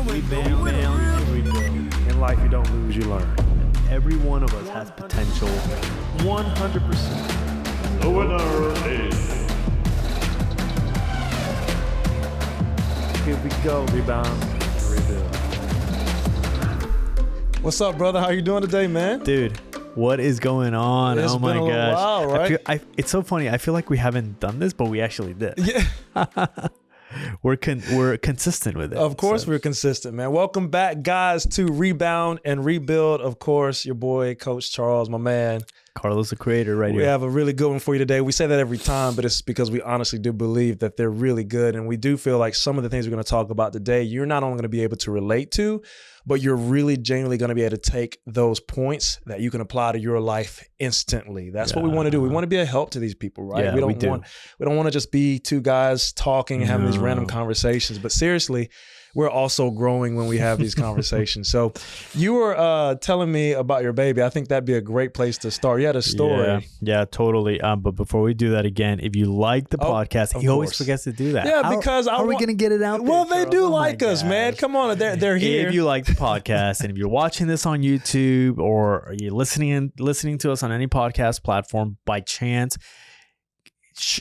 Rebound and rebuild. In life, you don't lose, you learn. Every one of us has potential. 100%. The winner is... Here we go. Rebound and rebuild. What's up, brother? How you doing today, man? Dude, what is going on? It's oh my been a gosh. while, right? It's so funny. I feel like we haven't done this, but we actually did. Yeah. We're consistent with it. Of course, we're consistent, man. Welcome back, guys, to Rebound and Rebuild. Of course, your boy, Coach Charles, my man. Carlos, the creator, right here. We have a really good one for you today. We say that every time, but it's because we honestly do believe that they're really good. And we do feel like some of the things we're going to talk about today, you're not only going to be able to relate to, but you're really genuinely going to be able to take those points that you can apply to your life instantly. That's what we want to do. We want to be a help to these people, right? Yeah, we don't want to just be two guys talking and having these random conversations. But seriously, we're also growing when we have these conversations. So you were telling me about your baby. I think that'd be a great place to start. You had a story. Yeah, totally. But before we do that again, if you like the podcast, he always forgets to do that. Yeah, because how are we going to get it out there? Well, they Charles? do like us, man. Come on, they're here. If you like the podcast and if you're watching this on YouTube or you're listening to us on any podcast platform by chance,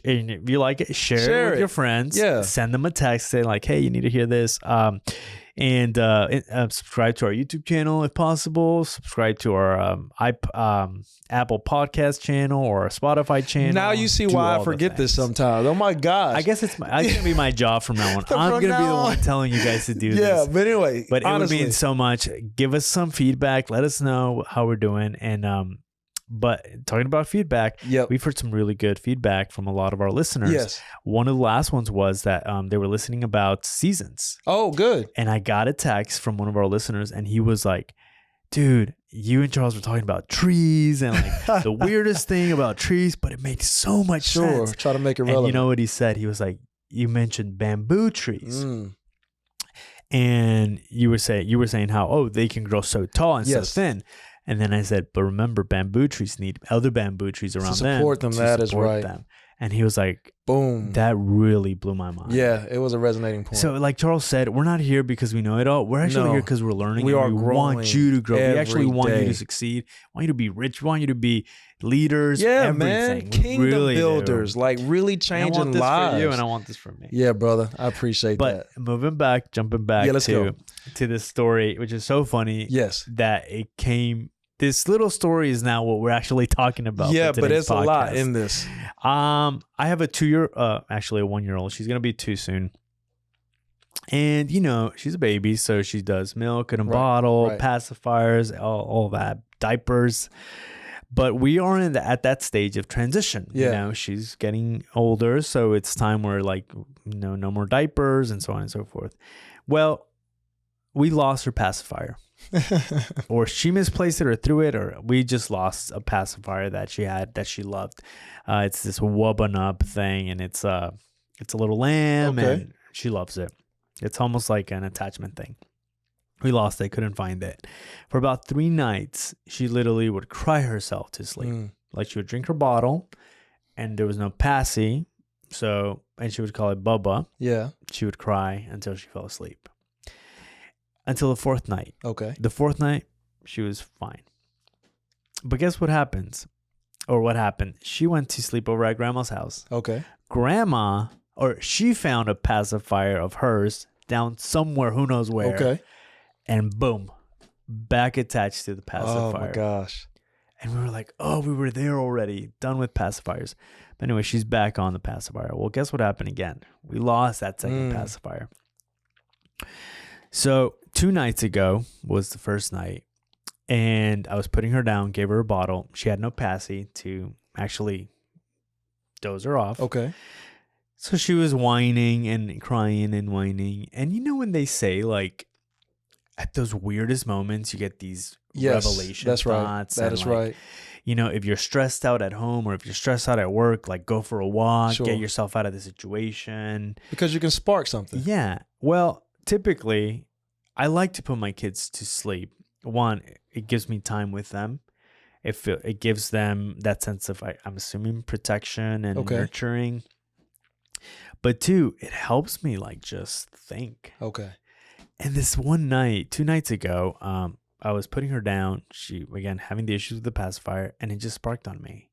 and if you like it, share it with your friends. Yeah. Send them a text saying like, hey, you need to hear this. And subscribe to our YouTube channel if possible. Subscribe to our Apple Podcast channel or our Spotify channel. Now you see why I forget this sometimes. Oh my gosh! I guess it's gonna be my job from now on. I'm gonna be the one telling you guys to do this. Yeah, but anyway, but honestly, it would mean so much. Give us some feedback. Let us know how we're doing. And but talking about feedback, we've heard some really good feedback from a lot of our listeners. Yes. One of the last ones was that they were listening about seasons. Oh, good. And I got a text from one of our listeners, and he was like, dude, you and Charles were talking about trees and like the weirdest thing about trees, but it makes so much sense. Try to make it relevant. And you know what he said? He was like, you mentioned bamboo trees. And you were saying how, they can grow so tall and so thin. And then I said, but remember, bamboo trees need other bamboo trees around them. Support them. That is right. And he was like, boom. That really blew my mind. Yeah, it was a resonating point. So like Charles said, we're not here because we know it all. We're actually here because we're learning. We are growing. We want you to grow. We actually want you day. to succeed. We want you to be rich. We want you to be leaders. Yeah, everything. man. Kingdom builders. Like really changing lives. I want this for you and I want this for me. Yeah, brother. I appreciate that. But jumping back to this story, which is so funny. Yes. That it came... This little story is now what we're actually talking about. Yeah, but it's a lot in this. I have a 1-year-old. She's going to be 2 soon. And, she's a baby, so she does milk in a bottle, pacifiers, all that, diapers. But we are at that stage of transition. Yeah. She's getting older, so it's time where no more diapers and so on and so forth. Well, we lost her pacifier. Or she misplaced it or threw it, or we just lost a pacifier that she had that she loved. It's this Wubba Nub thing, and it's a little lamb, and she loves it. It's almost like an attachment thing. We lost it, couldn't find it. For about 3 nights, she literally would cry herself to sleep. Like she would drink her bottle, and there was no passy, and she would call it Bubba. Yeah. She would cry until she fell asleep. Until the 4th night. Okay. The 4th night, she was fine. But guess what happens? Or what happened? She went to sleep over at Grandma's house. Okay. She found a pacifier of hers down somewhere, who knows where. Okay. And boom, back attached to the pacifier. Oh my gosh. And we were like, we were there already, done with pacifiers. But anyway, she's back on the pacifier. Well, guess what happened again? We lost that second pacifier. So 2 nights ago was the first night, and I was putting her down, gave her a bottle. She had no passy to actually doze her off. Okay. So she was whining and crying and whining. And when they say like at those weirdest moments, you get these revelation that's thoughts. Right. That is right. If you're stressed out at home or if you're stressed out at work, like go for a walk, get yourself out of the situation. Because you can spark something. Yeah. Well, typically, I like to put my kids to sleep. One, it gives me time with them. It gives them that sense of, I'm assuming, protection and nurturing. But 2, it helps me just think. Okay. And this one night, 2 nights ago, I was putting her down. She, again, having the issues with the pacifier, and it just sparked on me.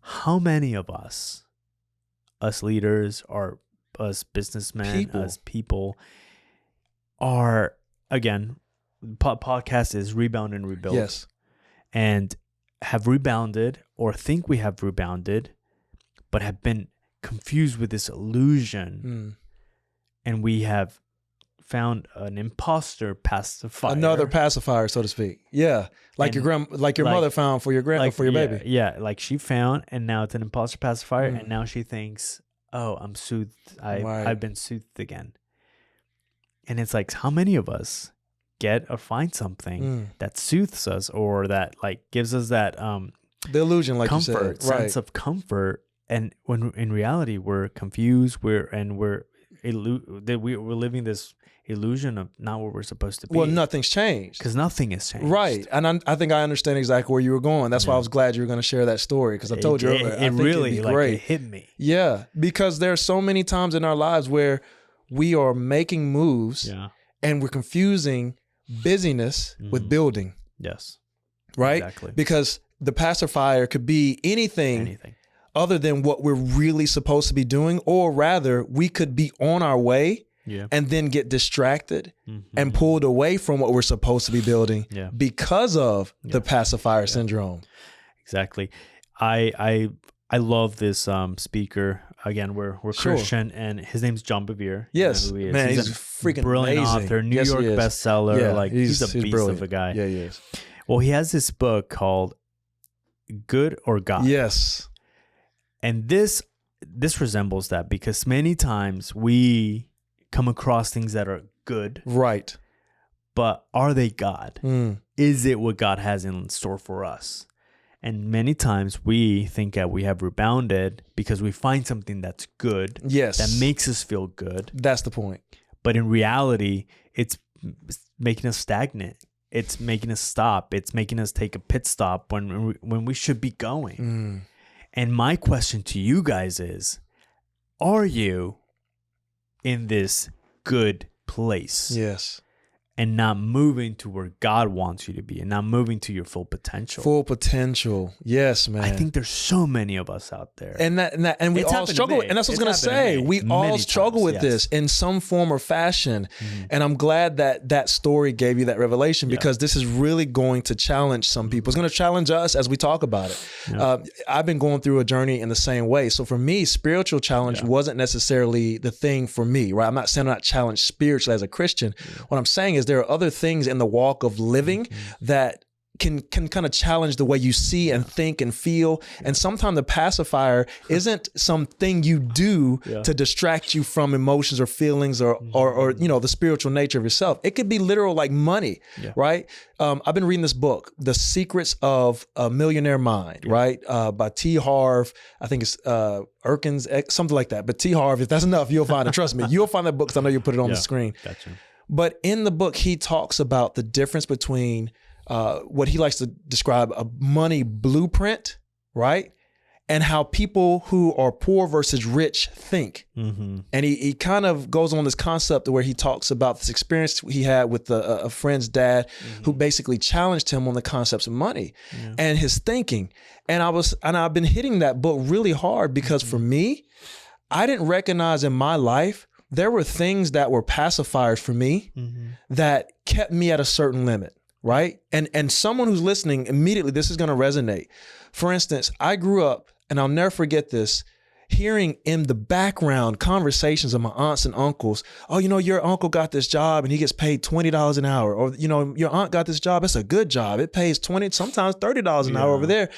How many of us leaders, or us businessmen, us people, are, again, podcast is rebound and rebuild. Yes. And have rebounded or think we have rebounded, but have been confused with this illusion. And we have found an imposter pacifier. Another pacifier, so to speak. Yeah. Like your mother found for your for your baby. Yeah. Like she found, and now it's an imposter pacifier. And now she thinks, oh, I'm soothed. I've been soothed again. And it's like, how many of us get or find something that soothes us, or that like gives us that the illusion, like comfort, you said, sense of comfort, and when in reality we're confused, we're living this illusion of not what we're supposed to be. Well, nothing's changed because nothing has changed, right? And I think I understand exactly where you were going. That's why I was glad you were going to share that story, because I told you earlier, it really it hit me. Yeah, because there are so many times in our lives where we are making moves, and we're confusing busyness with building. Yes. Right? Exactly. Because the pacifier could be anything other than what we're really supposed to be doing, or rather we could be on our way and then get distracted and pulled away from what we're supposed to be building because of the pacifier syndrome. Exactly. I love this speaker. Again, we're Christian, and his name's John Bevere. Yes, you know who he is. Man, he's a freaking brilliant amazing author, New York bestseller. Yeah, like he's a beast brilliant. of a guy. Yeah, he is. Well, he has this book called Good or God. Yes, and this resembles that, because many times we come across things that are good, right? But are they God? Is it what God has in store for us? And many times we think that we have rebounded because we find something that's good. Yes. That makes us feel good. That's the point. But in reality, it's making us stagnant. It's making us stop. It's making us take a pit stop when we should be going. And my question to you guys is, are you in this good place? Yes. And not moving to where God wants you to be, and not moving to your full potential. Full potential. Yes, man. I think there's so many of us out there. And we all struggle with, and that's what I was going to say. We all struggle with this in some form or fashion. And I'm glad that story gave you that revelation, because this is really going to challenge some people. It's going to challenge us as we talk about it. I've been going through a journey in the same way. So for me, spiritual challenge wasn't necessarily the thing for me, right? I'm not saying I'm not challenged spiritually as a Christian. What I'm saying is there are other things in the walk of living that can kind of challenge the way you see and think and feel. And sometimes the pacifier isn't something you do to distract you from emotions or feelings or you know, the spiritual nature of yourself. It could be literal, like money, right? I've been reading this book, The Secrets of a Millionaire Mind, right? By T. Harv. I think it's Erkins, something like that. But T. Harv, if that's enough, you'll find it. Trust me, you'll find that book, because I know you'll put it on the screen. Gotcha. But in the book, he talks about the difference between what he likes to describe a money blueprint, right? And how people who are poor versus rich think. And he kind of goes on this concept where he talks about this experience he had with a friend's dad who basically challenged him on the concepts of money and his thinking. And I've been hitting that book really hard, because for me, I didn't recognize in my life there were things that were pacifiers for me that kept me at a certain limit, right? And someone who's listening, immediately this is going to resonate. For instance, I grew up, and I'll never forget this, hearing in the background conversations of my aunts and uncles. Oh, you know, your uncle got this job and he gets paid $20 an hour. Or, you know, your aunt got this job. It's a good job. It pays $20, sometimes $30 an hour over there.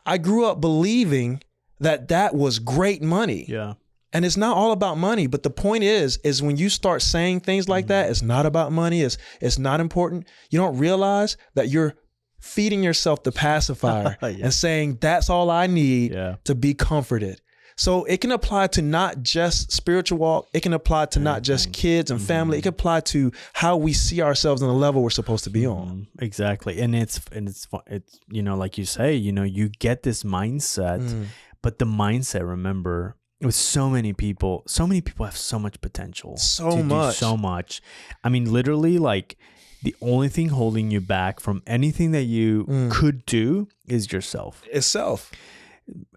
I grew up believing that was great money. Yeah. And it's not all about money, but the point is when you start saying things like that, it's not about money, it's not important. You don't realize that you're feeding yourself the pacifier and saying, that's all I need to be comforted. So it can apply to not just spiritual walk. It can apply to not just kids and family. It can apply to how we see ourselves on the level we're supposed to be on. Exactly. And it's, you know, like you say, you know, you get this mindset, but the mindset, remember, with so many people have so much potential. So to much. do so much. I mean, literally, like, the only thing holding you back from anything that you could do is yourself. Itself.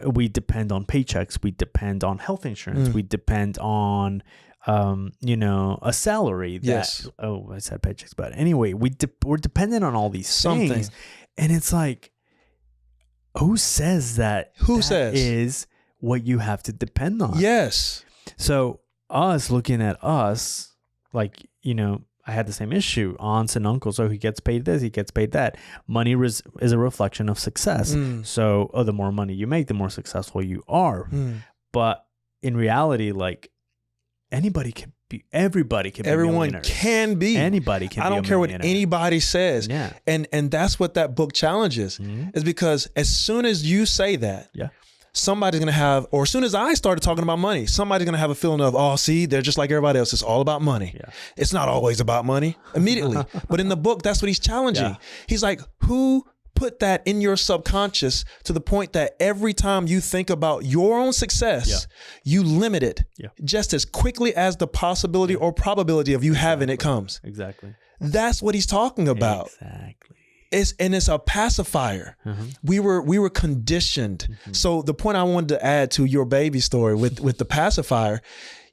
We depend on paychecks. We depend on health insurance. We depend on, a salary. Yes. I said paychecks, but anyway, we're dependent on all these things. And it's like, who says that? Who says is what you have to depend on? Yes. So us looking at us, like, I had the same issue. Aunts and uncles. So he gets paid this, he gets paid that. Money is a reflection of success. So the more money you make, the more successful you are. But in reality, like, everybody can be Everyone can be. Anybody can be. I don't care what anybody says. Yeah. And that's what that book challenges is because as soon as you say that, somebody's going to have, or as soon as I started talking about money, somebody's going to have a feeling of, oh, see, they're just like everybody else. It's all about money. Yeah. It's not always about money immediately. But in the book, that's what he's challenging. Yeah. He's like, who put that in your subconscious to the point that every time you think about your own success, you limit it just as quickly as the possibility or probability of you having it comes. Exactly. That's what he's talking about. Exactly. It's a pacifier. We were conditioned. So the point I wanted to add to your baby story with the pacifier,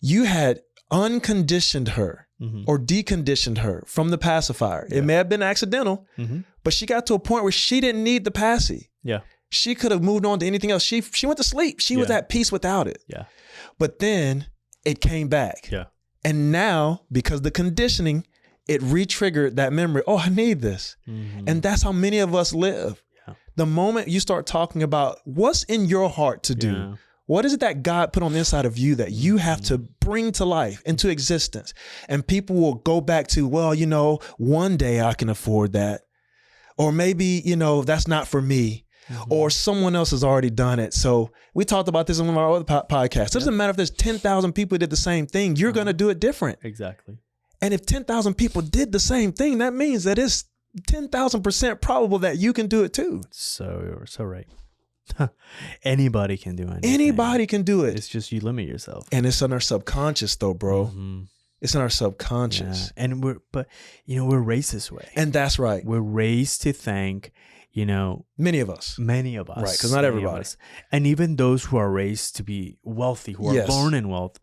you had unconditioned her or deconditioned her from the pacifier. It may have been accidental, but she got to a point where she didn't need the passy. Yeah. She could have moved on to anything else. She went to sleep. She was at peace without it. Yeah. But then it came back. Yeah. And now, because the conditioning, it re-triggered that memory. Oh, I need this. And that's how many of us live. Yeah. The moment you start talking about what's in your heart to do, what is it that God put on the inside of you that you have to bring to life, into existence? And people will go back to, well, one day I can afford that. Or maybe, that's not for me. Or someone else has already done it. So we talked about this in one of our other podcasts. It doesn't matter if there's 10,000 people who did the same thing. You're going to do it different. Exactly. And if 10,000 people did the same thing, that means that it's 10,000% probable that you can do it too. So right. Anybody can do anything. Anybody can do it. It's just you limit yourself. And it's in our subconscious though, bro. It's in our subconscious. Yeah. And we're raised this way. And that's right. We're raised to think, many of us. Right, because not everybody. And even those who are raised to be wealthy, who are born in wealth,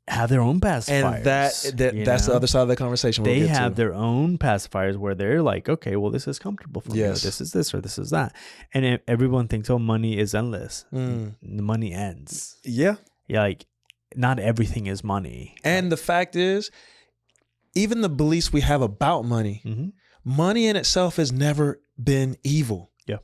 have their own pacifiers. And that's the other side of the conversation. They have their own pacifiers where they're like, okay, well, this is comfortable for me. Or this is this or this is that. And everyone thinks, oh, money is endless. The money ends. Yeah. Yeah, like, not everything is money. And the fact is, even the beliefs we have about money, money in itself has never been evil. Yeah.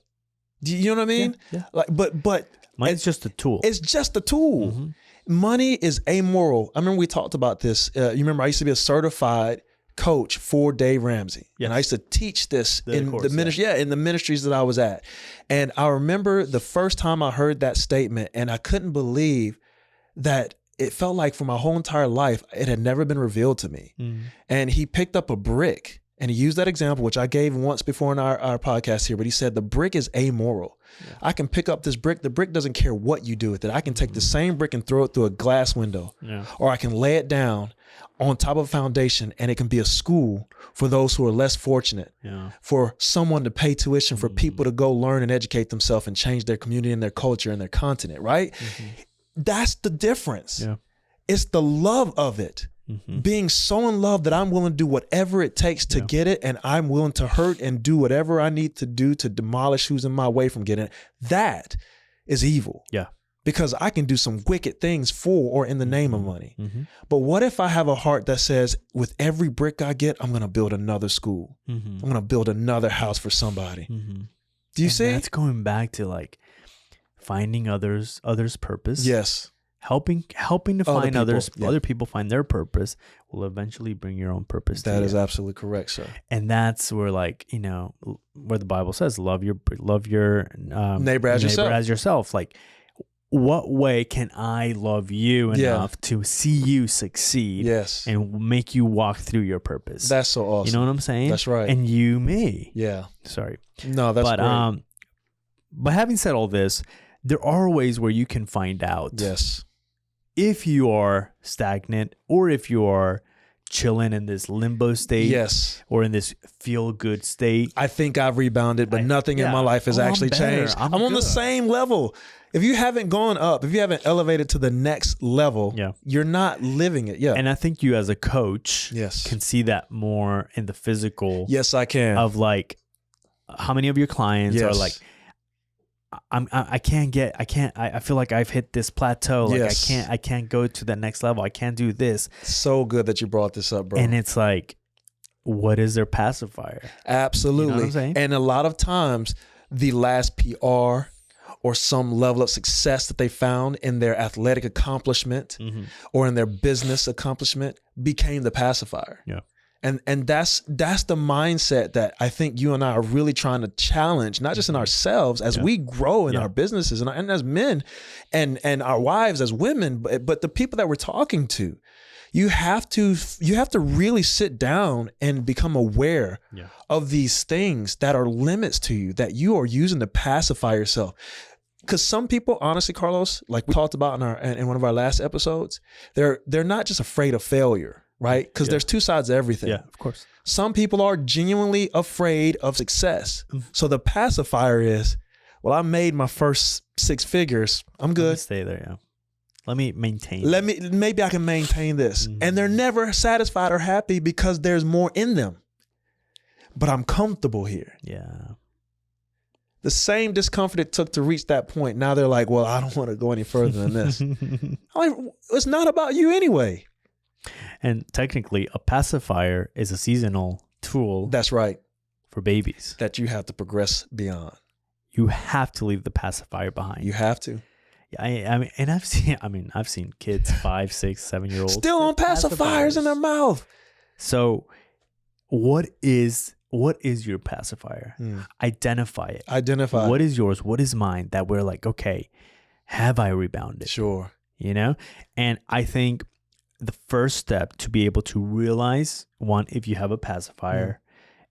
Do you know what I mean? Yeah. Like, but money's just a tool. It's just a tool. Money is amoral. I remember we talked about this. You remember I used to be a certified coach for Dave Ramsey. And I used to teach this in the ministry, in the ministries that I was at. And I remember the first time I heard that statement, and I couldn't believe that it felt like for my whole entire life, it had never been revealed to me. And he picked up a brick and he used that example, which I gave once before in our podcast here, but he said the brick is amoral. I can pick up this brick. The brick doesn't care what you do with it. I can take the same brick and throw it through a glass window, or I can lay it down on top of a foundation, and it can be a school for those who are less fortunate, for someone to pay tuition, for people to go learn and educate themselves and change their community and their culture and their continent, right? That's the difference. It's the love of it. Being so in love that I'm willing to do whatever it takes to get it, and I'm willing to hurt and do whatever I need to do to demolish who's in my way from getting it. That is evil. Yeah. Because I can do some wicked things for or in the name of money. But what if I have a heart that says, with every brick I get, I'm going to build another school. I'm going to build another house for somebody. Do you see? That's going back to like finding others' purpose. Yes. Helping to find other people find their purpose will eventually bring your own purpose. That is absolutely correct, sir. And that's where, like, where the Bible says, love your neighbor as yourself. Like, what way can I love you enough to see you succeed? Yes. And make you walk through your purpose? That's so awesome. You know what I'm saying? That's right. And you me. Yeah. Sorry. No, that's great. But having said all this, there are ways where you can find out. Yes. if you are stagnant or if you are chilling in this limbo state, Yes. or in this feel good state, I think I've rebounded, but nothing in my life has actually changed. I'm on the same level. If you haven't gone up, if you haven't elevated to the next level, you're not living it. Yeah. And I think you as a coach can see that more in the physical. Yes, I can. Of like, how many of your clients are like, I feel like I've hit this plateau. Like I can't go to the next level. I can't do this. So good that you brought this up, bro. And it's like, what is their pacifier? Absolutely. You know what I'm saying? And a lot of times the last PR or some level of success that they found in their athletic accomplishment or in their business accomplishment became the pacifier. Yeah. And that's the mindset that I think you and I are really trying to challenge, not just in ourselves as we grow in our businesses and as men and our wives as women, but the people that we're talking to. You have to really sit down and become aware of these things that are limits to you that you are using to pacify yourself. Because some people, honestly, Carlos, like we talked about in one of our last episodes, they're not just afraid of failure, right? Because there's two sides to everything. Yeah, of course. Some people are genuinely afraid of success. So the pacifier is, well, I made my first 6 figures. I'm good. Let me stay there. Yeah. Let me maintain. Maybe I can maintain this. And they're never satisfied or happy because there's more in them. But I'm comfortable here. Yeah. The same discomfort it took to reach that point. Now they're like, well, I don't want to go any further than this. It's not about you anyway. And technically, a pacifier is a seasonal tool. That's right. For babies. That you have to progress beyond. You have to leave the pacifier behind. You have to. Yeah, I mean, and I've seen kids 5, 6, 7-year-olds still on pacifiers in their mouth. So, what is your pacifier? Identify it. Identify. What is yours? What is mine? That we're like, okay, have I rebounded? Sure. You know, and I think the first step to be able to realize, one, if you have a pacifier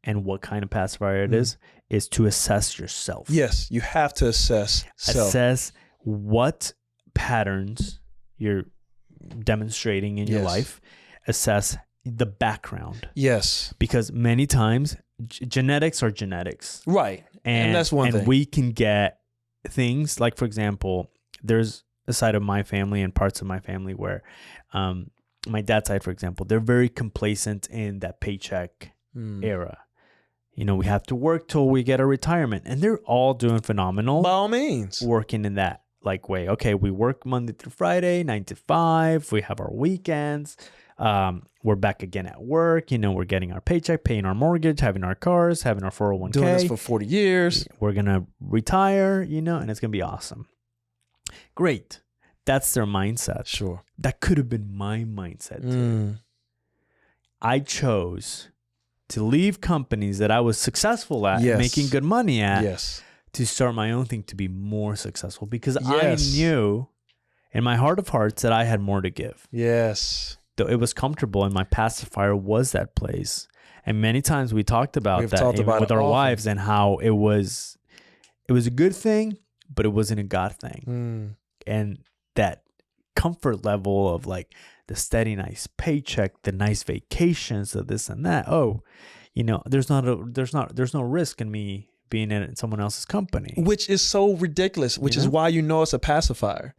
and what kind of pacifier it is to assess yourself. Yes, you have to assess self. Assess what patterns you're demonstrating in your life. Assess the background. Yes. Because many times genetics are genetics. Right. And that's one thing. And we can get things like, for example, there's a side of my family and parts of my family where my dad's side, for example, they're very complacent in that paycheck era. You know, we have to work till we get a retirement, and they're all doing phenomenal. By all means. Working in that like way. Okay, we work Monday through Friday, 9 to 5. We have our weekends. We're back again at work. You know, we're getting our paycheck, paying our mortgage, having our cars, having our 401k. Doing this for 40 years. We're going to retire, you know, and it's going to be awesome. Great. That's their mindset. Sure. That could have been my mindset too. I chose to leave companies that I was successful at, making good money at, to start my own thing to be more successful because I knew in my heart of hearts that I had more to give. Yes. Though it was comfortable and my pacifier was that place. And many times we talked about with our wives and how it was a good thing, but it wasn't a God thing. And that comfort level of like the steady, nice paycheck, the nice vacations, the this and that. Oh, you know, there's no risk in me being in someone else's company. Which is so ridiculous, which is why you know it's a pacifier.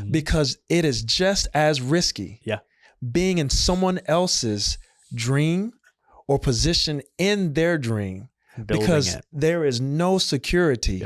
Because it is just as risky being in someone else's dream or position in their dream because there is no security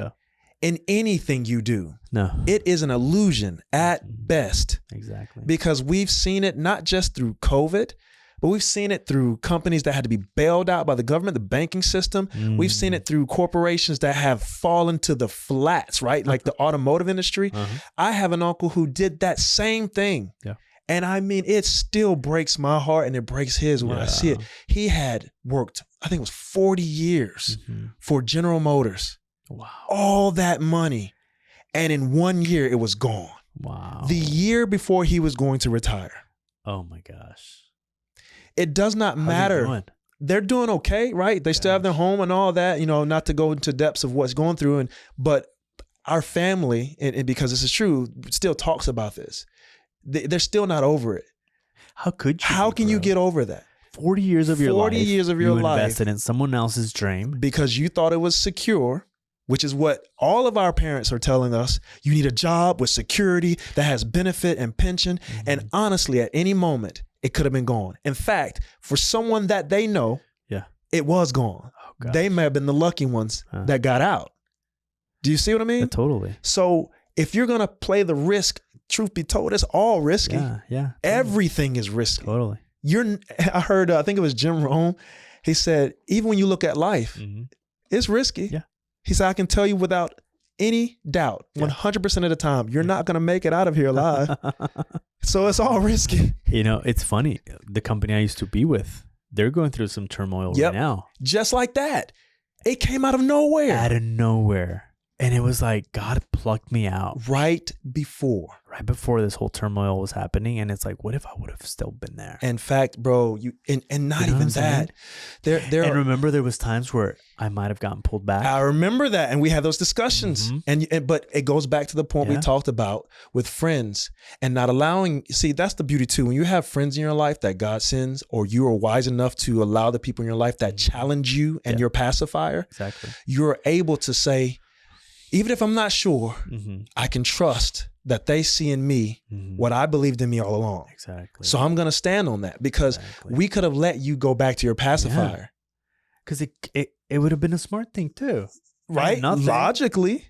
in anything you do. No. It is an illusion at best. Exactly. Because we've seen it not just through COVID, but we've seen it through companies that had to be bailed out by the government, the banking system. We've seen it through corporations that have fallen to the flats, right? Like the automotive industry. I have an uncle who did that same thing. Yeah. And I mean, it still breaks my heart and it breaks his when I see it. He had worked, I think it was 40 years for General Motors. Wow. All that money. And in 1 year, it was gone. Wow. The year before he was going to retire. Oh my gosh. It does not matter. They're doing okay, right? They still have their home and all that, you know, not to go into depths of what's going through. But our family, and because this is true, still talks about this. they're still not over it. How could you? How can you get over that? 40 years of your life. 40 years of your life. You invested in someone else's dream. Because you thought it was secure, which is what all of our parents are telling us. You need a job with security that has benefit and pension. Mm-hmm. And honestly, at any moment, it could have been gone. In fact, for someone that they know, it was gone. Oh, they may have been the lucky ones that got out. Do you see what I mean? Yeah, totally. So if you're going to play the risk, truth be told, it's all risky. Yeah. Totally. Everything is risky. Totally. I heard, I think it was Jim Rohn. He said, even when you look at life, it's risky. Yeah. He said, I can tell you without any doubt, 100% of the time, you're not going to make it out of here alive. So it's all risky. You know, it's funny. The company I used to be with, they're going through some turmoil right now. Just like that. It came out of nowhere. Out of nowhere. And it was like, God plucked me out. Right before this whole turmoil was happening. And it's like, what if I would have still been there? In fact, bro, and not even that. And remember, there was times where I might have gotten pulled back. I remember that. And we had those discussions. But it goes back to the point we talked about with friends and not allowing. See, that's the beauty too. When you have friends in your life that God sends, or you are wise enough to allow the people in your life that challenge you and your pacifier, you're able to say, even if I'm not sure, I can trust that they see in me what I believed in me all along. Exactly. So I'm going to stand on that, because we could have let you go back to your pacifier. Because it would have been a smart thing too. Right? Logically.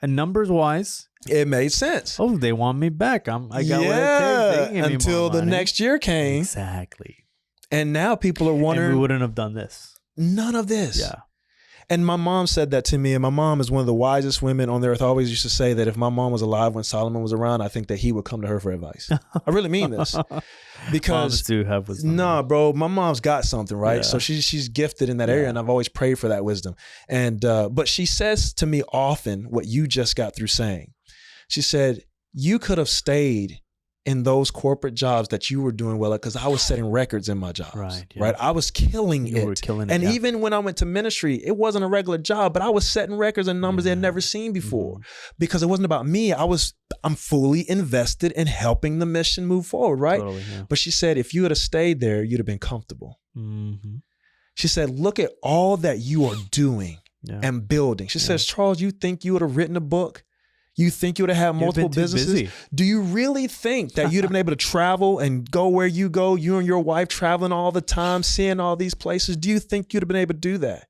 And numbers wise. It made sense. Oh, they want me back. I got what it takes. Until the next year came. Exactly. And now people are wondering. And we wouldn't have done this. None of this. Yeah. And my mom said that to me, and my mom is one of the wisest women on the earth. I always used to say that if my mom was alive when Solomon was around, I think that he would come to her for advice. I really mean this. Because moms do have wisdom. No, bro, my mom's got something, right? Yeah. So she's gifted in that area, and I've always prayed for that wisdom. And but she says to me often what you just got through saying. She said, you could have stayed in those corporate jobs that you were doing well at, because I was setting records in my jobs, right? I was killing it. You were killing it. And even when I went to ministry, it wasn't a regular job, but I was setting records and numbers they had never seen before, because it wasn't about me. I'm fully invested in helping the mission move forward, right? Totally, yeah. But she said, if you had stayed there, you'd have been comfortable. She said, look at all that you are doing and building. She says, Charles, you think you would have written a book? You think you would have had multiple businesses? Do you really think that you'd have been able to travel and go where you go, you and your wife traveling all the time, seeing all these places? Do you think you'd have been able to do that?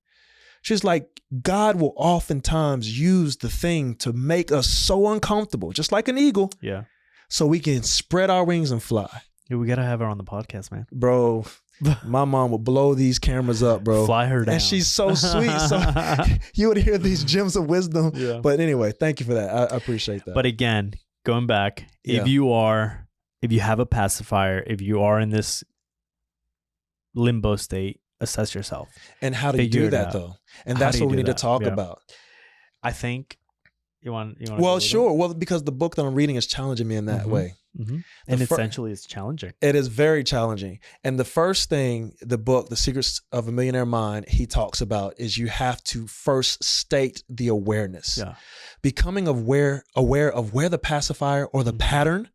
She's like, God will oftentimes use the thing to make us so uncomfortable, just like an eagle. Yeah. So we can spread our wings and fly. Yeah, we got to have her on the podcast, man. Bro, my mom would blow these cameras up, bro. Fly her down. And she's so sweet. So you would hear these gems of wisdom. Yeah. But anyway, thank you for that. I appreciate that. But again, going back, if you have a pacifier, if you are in this limbo state, assess yourself. And how do you do that though? And that's what we need to talk about. I think you want Well, sure. Well, because the book that I'm reading is challenging me in that way. And essentially it's challenging. It is very challenging. And the first thing the book, The Secrets of a Millionaire Mind, he talks about is you have to first state the awareness. Yeah. Becoming aware of where the pacifier or the pattern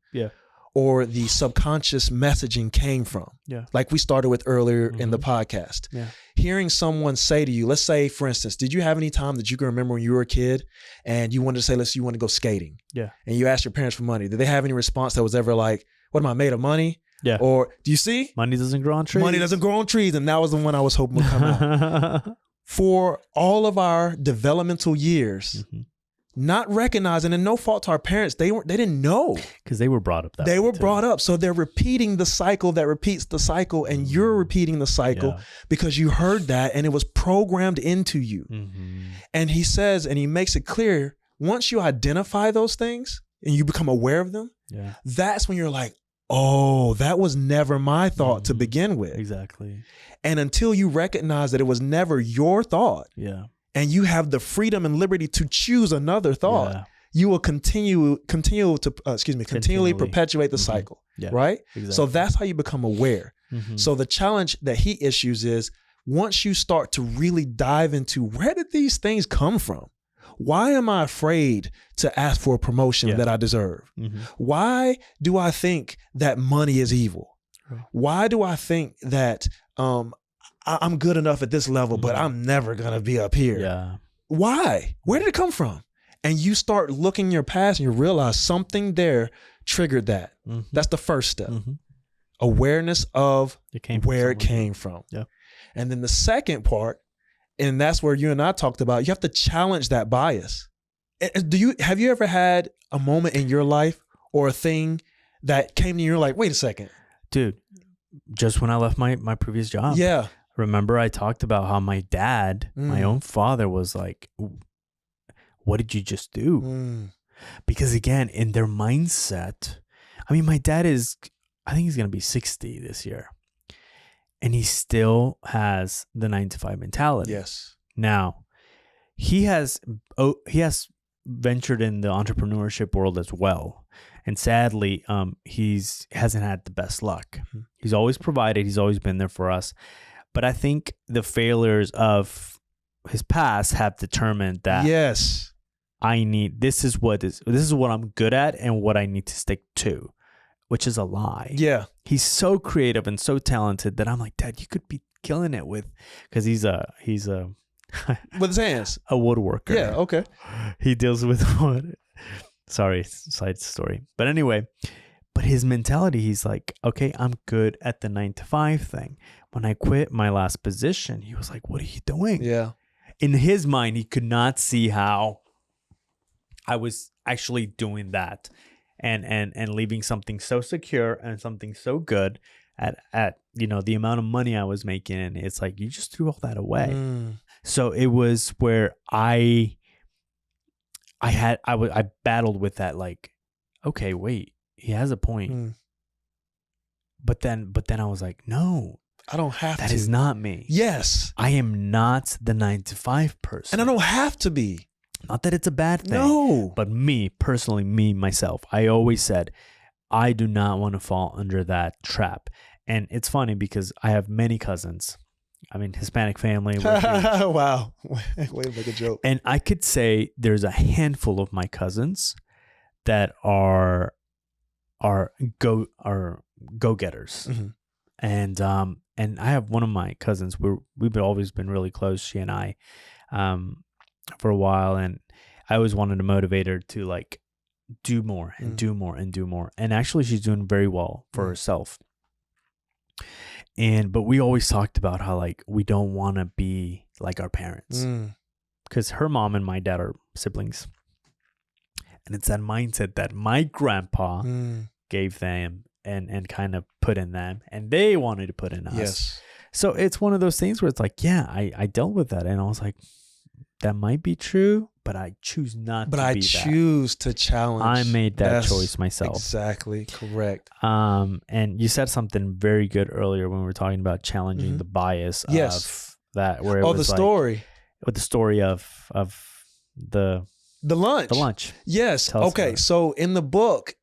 or the subconscious messaging came from. Yeah. Like we started with earlier in the podcast. Yeah. Hearing someone say to you, let's say, for instance, did you have any time that you can remember when you were a kid and you wanted to say, let's say you want to go skating? Yeah. And you asked your parents for money. Did they have any response that was ever like, what am I, made of money? Yeah. Or do you see? Money doesn't grow on trees. Money doesn't grow on trees. And that was the one I was hoping would come out. For all of our developmental years, not recognizing, and no fault to our parents, they didn't know, because they were brought up that they way were too. Brought up, so they're repeating the cycle that repeats the cycle, and you're repeating the cycle because you heard that and it was programmed into you. And he says, and he makes it clear, once you identify those things and you become aware of them, that's when you're like, oh, that was never my thought to begin with. Exactly. And until you recognize that it was never your thought, and you have the freedom and liberty to choose another thought, you will continually perpetuate the cycle, right? Exactly. So that's how you become aware. So the challenge that he issues is, once you start to really dive into, where did these things come from? Why am I afraid to ask for a promotion that I deserve? Why do I think that money is evil? Why do I think that I'm good enough at this level, but I'm never going to be up here? Yeah. Why? Where did it come from? And you start looking in your past and you realize something there triggered that. That's the first step. Awareness of where it came from. Yeah. And then the second part, and that's where you and I talked about, you have to challenge that bias. Have you ever had a moment in your life or a thing that came to you, you're like, wait a second. Dude, just when I left my previous job. Yeah. Remember I talked about how my dad, my own father, was like, what did you just do? Because again, in their mindset, I mean, my dad I think he's going to be 60 this year. And he still has the 9-to-5 mentality. Yes. Now, he has ventured in the entrepreneurship world as well. And sadly, hasn't had the best luck. He's always provided. He's always been there for us. But I think the failures of his past have determined that yes, this is what I'm good at and what I need to stick to, which is a lie. Yeah. He's so creative and so talented that I'm like, Dad, you could be killing it because he's a with his hands, a woodworker. Yeah. Okay. He deals with wood. Sorry, side story. But anyway, but his mentality, he's like, okay, I'm good at the 9-to-5 thing. When I quit my last position, he was like, what are you doing? Yeah. In his mind, he could not see how I was actually doing that and leaving something so secure and something so good at the amount of money I was making. And it's like, you just threw all that away. So it was where I battled with that, like, okay, wait, he has a point. But then I was like, no, I don't have that to. is not me. Yes. I am not the 9-to-5 person. And I don't have to be. Not that it's a bad thing. No. But me, personally, myself, I always said, I do not want to fall under that trap. And it's funny because I have many cousins. I mean, Hispanic family. Wow. Way to make a joke. And I could say there's a handful of my cousins that are go-getters. And I have one of my cousins, we've always been really close, she and I, for a while. And I always wanted to motivate her to like do more and do more and do more. And actually she's doing very well for herself. But we always talked about how like we don't want to be like our parents, because her mom and my dad are siblings. And it's that mindset that my grandpa gave them and kind of put in them, and they wanted to put in us. Yes. So it's one of those things where it's like, yeah, I dealt with that. And I was like, that might be true, but I choose not to be that. But I choose to challenge. I made that choice myself. Exactly. Correct. And you said something very good earlier when we were talking about challenging the bias of that. Where it was the story. With the story of the lunch. The lunch. Yes. Okay. So in the book,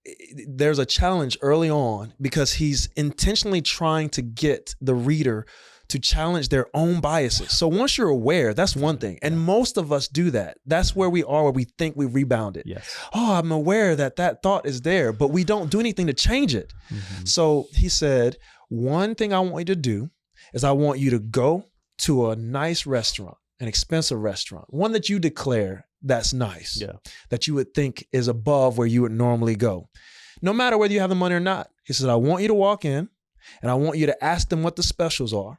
there's a challenge early on because he's intentionally trying to get the reader to challenge their own biases. So once you're aware, that's one thing. And most of us do that. That's where we are, where we think we rebounded. Yes. Oh, I'm aware that thought is there, but we don't do anything to change it. So he said, one thing I want you to do is I want you to go to a nice restaurant, an expensive restaurant, one that you declare that's nice, that you would think is above where you would normally go, no matter whether you have the money or not. He said, I want you to walk in and I want you to ask them what the specials are.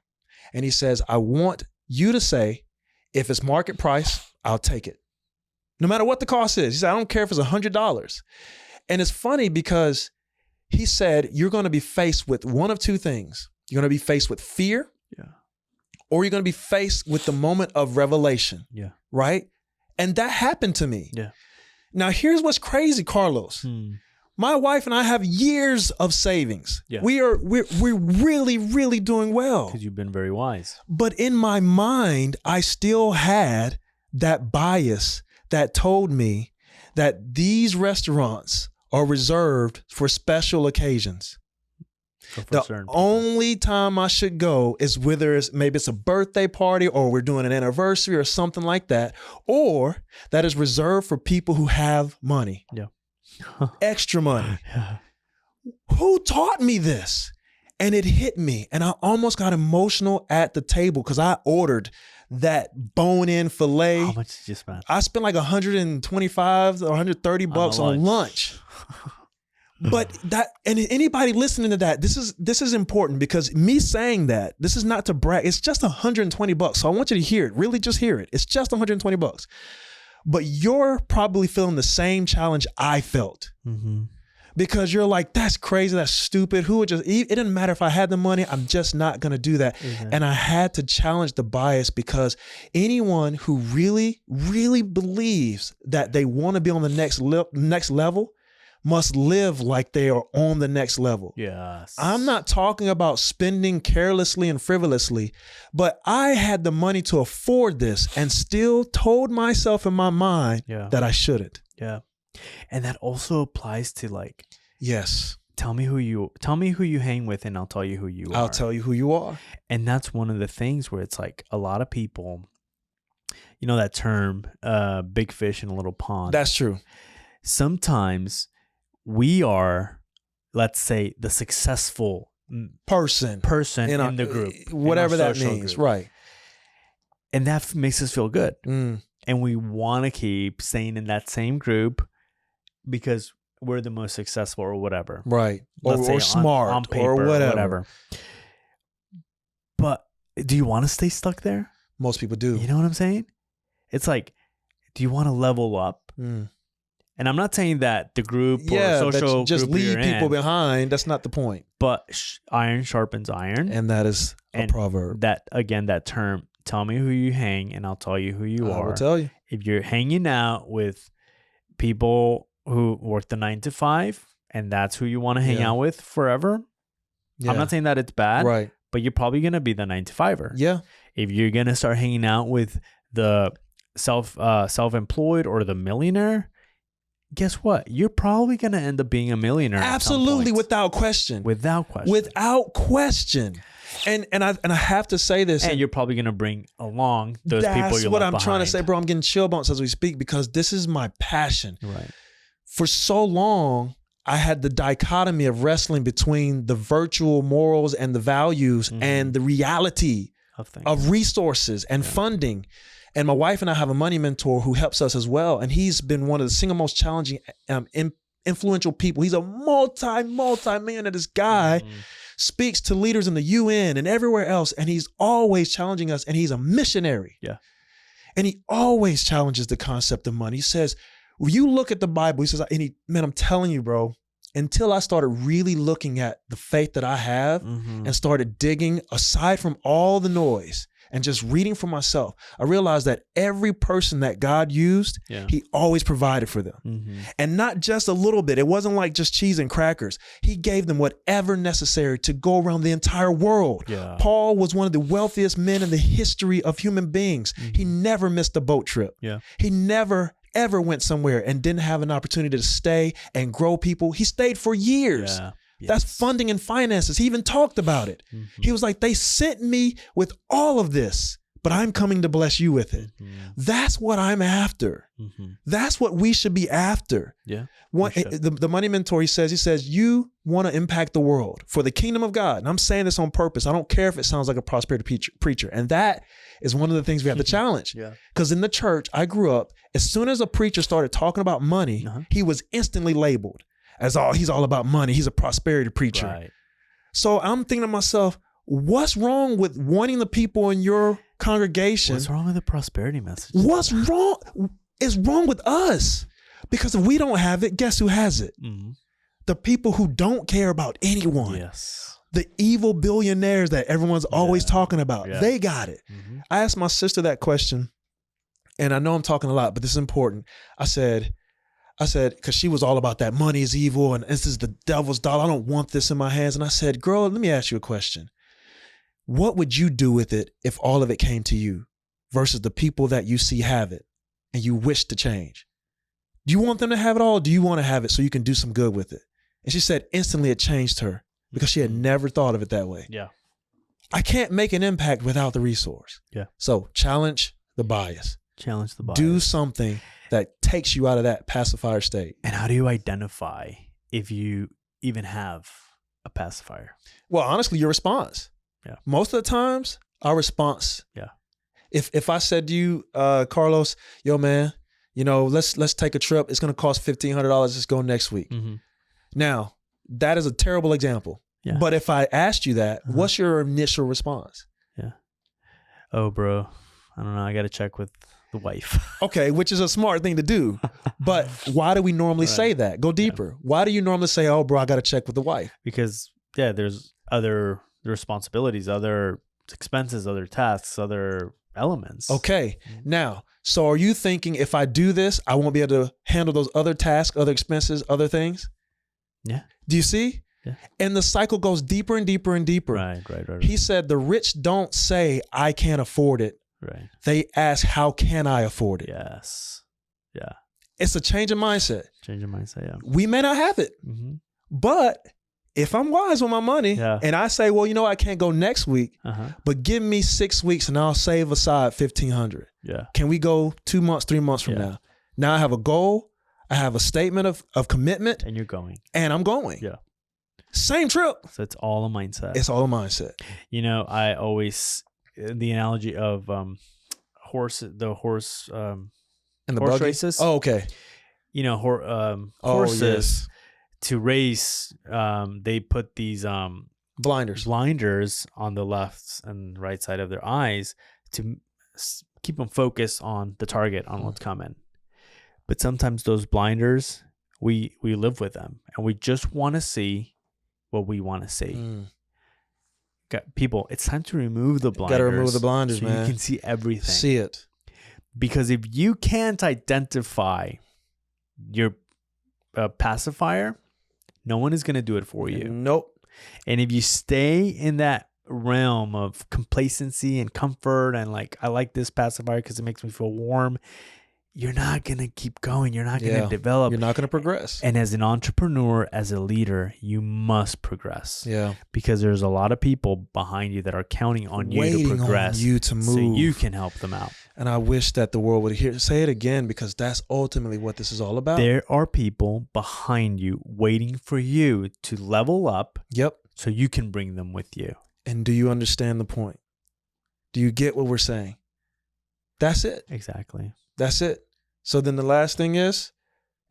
And he says, I want you to say, if it's market price, I'll take it. No matter what the cost is. He said, I don't care if it's $100. And it's funny because he said, you're going to be faced with one of two things. You're going to be faced with fear, or you're going to be faced with the moment of revelation. Right? And that happened to me. Now, here's what's crazy, Carlos. My wife and I have years of savings. We're really, really doing well. Because you've been very wise. But in my mind, I still had that bias that told me that these restaurants are reserved for special occasions. So for The certain people. only time I should go is whether maybe it's a birthday party or we're doing an anniversary or something like that, or that is reserved for people who have money. Yeah. Extra money. Yeah. Who taught me this? And it hit me. And I almost got emotional at the table because I ordered that bone-in filet. How much did you spend? I spent like 125 or 130 bucks on lunch. But that, and anybody listening to that, this is important because me saying that, this is not to brag. It's just 120 bucks. So I want you to hear it. Really just hear it. It's just 120 bucks. But you're probably feeling the same challenge I felt. Mm-hmm. Because you're like, that's crazy, that's stupid. Who would just, it didn't matter if I had the money, I'm just not gonna do that. Mm-hmm. And I had to challenge the bias because anyone who really, really believes that they wanna be on the next level must live like they are on the next level. Yes. I'm not talking about spending carelessly and frivolously, but I had the money to afford this and still told myself in my mind that I shouldn't. Yeah. And that also applies to like, yes, tell me who you hang with and I'll tell you who you are. I'll tell you who you are. And that's one of the things where it's like a lot of people, you know, that term, big fish in a little pond. That's true. Sometimes we are, let's say, the successful person in the group, whatever that means. Group. Right. And that makes us feel good. Mm. And we want to keep staying in that same group because we're the most successful or whatever. Right. Or smart on paper or whatever. But do you want to stay stuck there? Most people do. You know what I'm saying? It's like, do you want to level up? Mm. And I'm not saying that the group or social just group leave people in, behind. That's not the point. But iron sharpens iron. And that is a proverb. That, again, that term, tell me who you hang and I'll tell you who you are. I will tell you. If you're hanging out with people who work the 9 to 5 and that's who you want to hang out with forever, I'm not saying that it's bad, right? But you're probably going to be the 9 to 5er. Yeah. If you're going to start hanging out with the self-employed or the millionaire, guess what? You're probably going to end up being a millionaire. Absolutely, without question. Without question. Without question. And I have to say this. And you're probably going to bring along those people you're That's what I'm trying to say, bro. I'm getting chill bumps as we speak because this is my passion. Right. For so long, I had the dichotomy of wrestling between the virtual morals and the values and the reality of resources and funding. And my wife and I have a money mentor who helps us as well. And he's been one of the single most challenging, influential people. He's a multi-millionaire. This guy speaks to leaders in the UN and everywhere else. And he's always challenging us. And he's a missionary. Yeah. And he always challenges the concept of money. He says, when you look at the Bible, he says, man, I'm telling you, bro, until I started really looking at the faith that I have and started digging aside from all the noise and just reading for myself, I realized that every person that God used, he always provided for them. And not just a little bit. It wasn't like just cheese and crackers. He gave them whatever necessary to go around the entire world. Yeah. Paul was one of the wealthiest men in the history of human beings. He never missed a boat trip. Yeah. He never ever went somewhere and didn't have an opportunity to stay and grow people. He stayed for years. Yeah. Yes. That's funding and finances. He even talked about it. He was like, they sent me with all of this, but I'm coming to bless you with it. That's what I'm after. That's what we should be after. Yeah. The money mentor, he says, you want to impact the world for the kingdom of God. And I'm saying this on purpose. I don't care if it sounds like a prosperity preacher. And that is one of the things we have to challenge. Because in the church I grew up, as soon as a preacher started talking about money, he was instantly labeled as, he's all about money. He's a prosperity preacher. Right. So I'm thinking to myself, what's wrong with wanting the people in your congregation? What's wrong with the prosperity message? What's wrong? It's wrong with us. Because if we don't have it, guess who has it? The people who don't care about anyone. Yes. The evil billionaires that everyone's always talking about. They got it. I asked my sister that question, and I know I'm talking a lot, but this is important. I said, because she was all about that money is evil and this is the devil's dollar. I don't want this in my hands. And I said, girl, let me ask you a question. What would you do with it if all of it came to you versus the people that you see have it and you wish to change? Do you want them to have it all? Or do you want to have it so you can do some good with it? And she said, instantly it changed her. because she had never thought of it that way. Yeah. I can't make an impact without the resource. Yeah. So challenge the bias. Challenge the bias. Do something that takes you out of that pacifier state. And how do you identify if you even have a pacifier? Well, honestly, your response. Yeah. Most of the times, our response. Yeah. If I said to you, Carlos, yo, man, let's take a trip. It's going to cost $1,500. Let's go next week. Mm-hmm. Now, that is a terrible example. Yeah. But if I asked you that, what's your initial response? Yeah. Oh, bro, I don't know. I got to check with the wife. Okay, which is a smart thing to do. But why do we normally say that? Go deeper. Yeah. Why do you normally say, oh, bro, I got to check with the wife? Because, there's other responsibilities, other expenses, other tasks, other elements. Okay. Now, so are you thinking if I do this, I won't be able to handle those other tasks, other expenses, other things? Yeah. Do you see? Yeah. And the cycle goes deeper and deeper and deeper. Right. He said the rich don't say, I can't afford it. Right. They ask, how can I afford it? Yes. Yeah. It's a change of mindset. Yeah. We may not have it, but if I'm wise with my money and I say, well, I can't go next week, but give me 6 weeks and I'll save aside $1,500. Yeah. Can we go 2 months, 3 months from now? Now I have a goal. I have a statement of commitment. And you're going. And I'm going. Yeah. Same trip. So it's all a mindset. It's all a mindset. I always, the analogy of the horse and the horse buggy? races. Oh, okay. Horses to race, they put these blinders on the left and right side of their eyes to keep them focused on the target, on what's coming. But sometimes those blinders, we live with them and we just want to see what we want to see. People, it's time to remove the blinders. Got to remove the blinders, so man. You can see everything. See it. Because if you can't identify your pacifier, no one is going to do it for you. Nope. And if you stay in that realm of complacency and comfort and I like this pacifier because it makes me feel warm, you're not going to keep going. You're not going to develop. You're not going to progress. And as an entrepreneur, as a leader, you must progress. Yeah. Because there's a lot of people behind you that are counting on you to progress. On you to move. So you can help them out. And I wish that the world would say it again, because that's ultimately what this is all about. There are people behind you waiting for you to level up. Yep. So you can bring them with you. And do you understand the point? Do you get what we're saying? That's it. Exactly. That's it. So then the last thing is,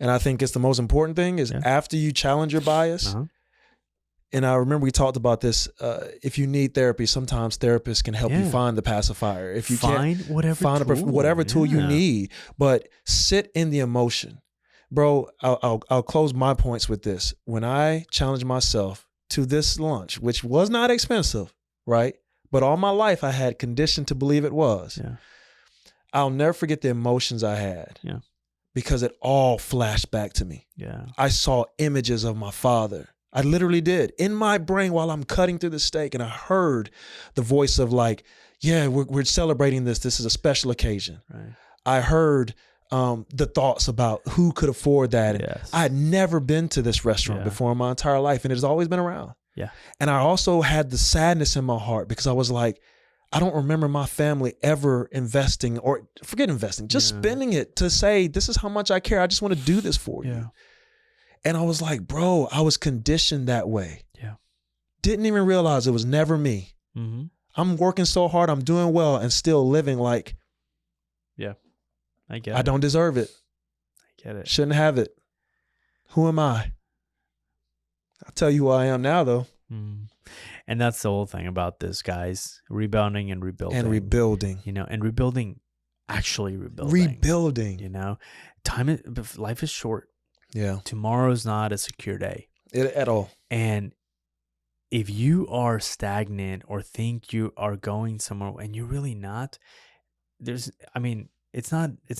and I think it's the most important thing, is after you challenge your bias, and I remember we talked about this, if you need therapy, sometimes therapists can help you find the pacifier. If you find whatever tool you need, but sit in the emotion. Bro, I'll close my points with this. When I challenged myself to this lunch, which was not expensive, right? But all my life I had conditioned to believe it was. Yeah. I'll never forget the emotions I had. Yeah. Because it all flashed back to me. Yeah. I saw images of my father. I literally did in my brain while I'm cutting through the steak, and I heard the voice of we're celebrating this. This is a special occasion. Right. I heard the thoughts about who could afford that. Yes. I had never been to this restaurant before in my entire life, and it has always been around. Yeah. And I also had the sadness in my heart because I was like, I don't remember my family ever investing, or forget investing, just spending it to say, this is how much I care. I just want to do this for you. And I was like, bro, I was conditioned that way. Yeah. Didn't even realize it was never me. Mm-hmm. I'm working so hard. I'm doing well and still living like, I don't deserve it. I get it. Shouldn't have it. Who am I? I'll tell you who I am now, though. And that's the whole thing about this, guys. Rebounding and rebuilding. And rebuilding. And rebuilding, actually rebuilding. Rebuilding. Life is short. Yeah. Tomorrow's not a secure day. At all. And if you are stagnant or think you are going somewhere and you're really not, it's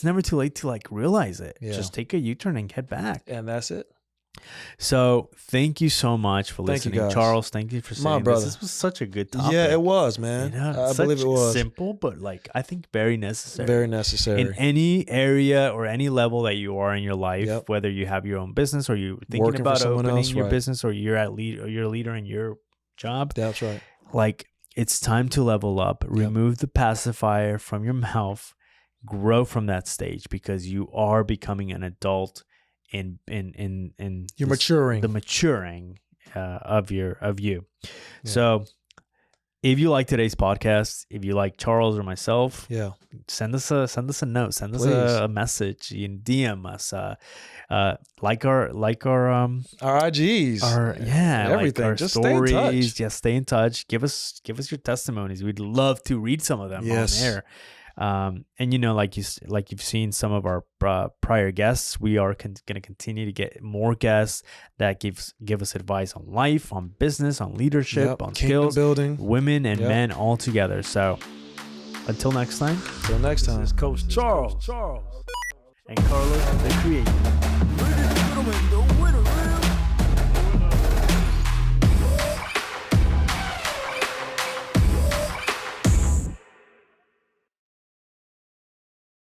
never too late to realize it. Yeah. Just take a U-turn and head back. And that's it. So thank you so much for Thank you, listening, guys. Charles. Thank you for saying brother. this. This was such a good topic. Yeah, it was, man. You know, I such believe it was. simple, but like I think very necessary. Very necessary. In any area or any level that you are in your life, Yep. whether you have your own business or you're thinking Working for about someone opening else, your right. business, or you're a leader in your job, That's right. like it's time to level up. Remove the pacifier from your mouth. Grow from that stage, because you are becoming an adult in You're maturing. the maturing of you. Yeah. So if you like today's podcast, if you like Charles or myself, send us a note, send us a message, you can DM us, like our IGs, like everything. our Just stories. stay in touch. Stay in touch. Give us your testimonies. We'd love to read some of them on air. And you know, like you've seen some of our prior guests, we are going to continue to get more guests that give us advice on life, on business, on leadership, on skills, building, women and men all together. So until next time. This is Coach Charles and Carlos, the creator.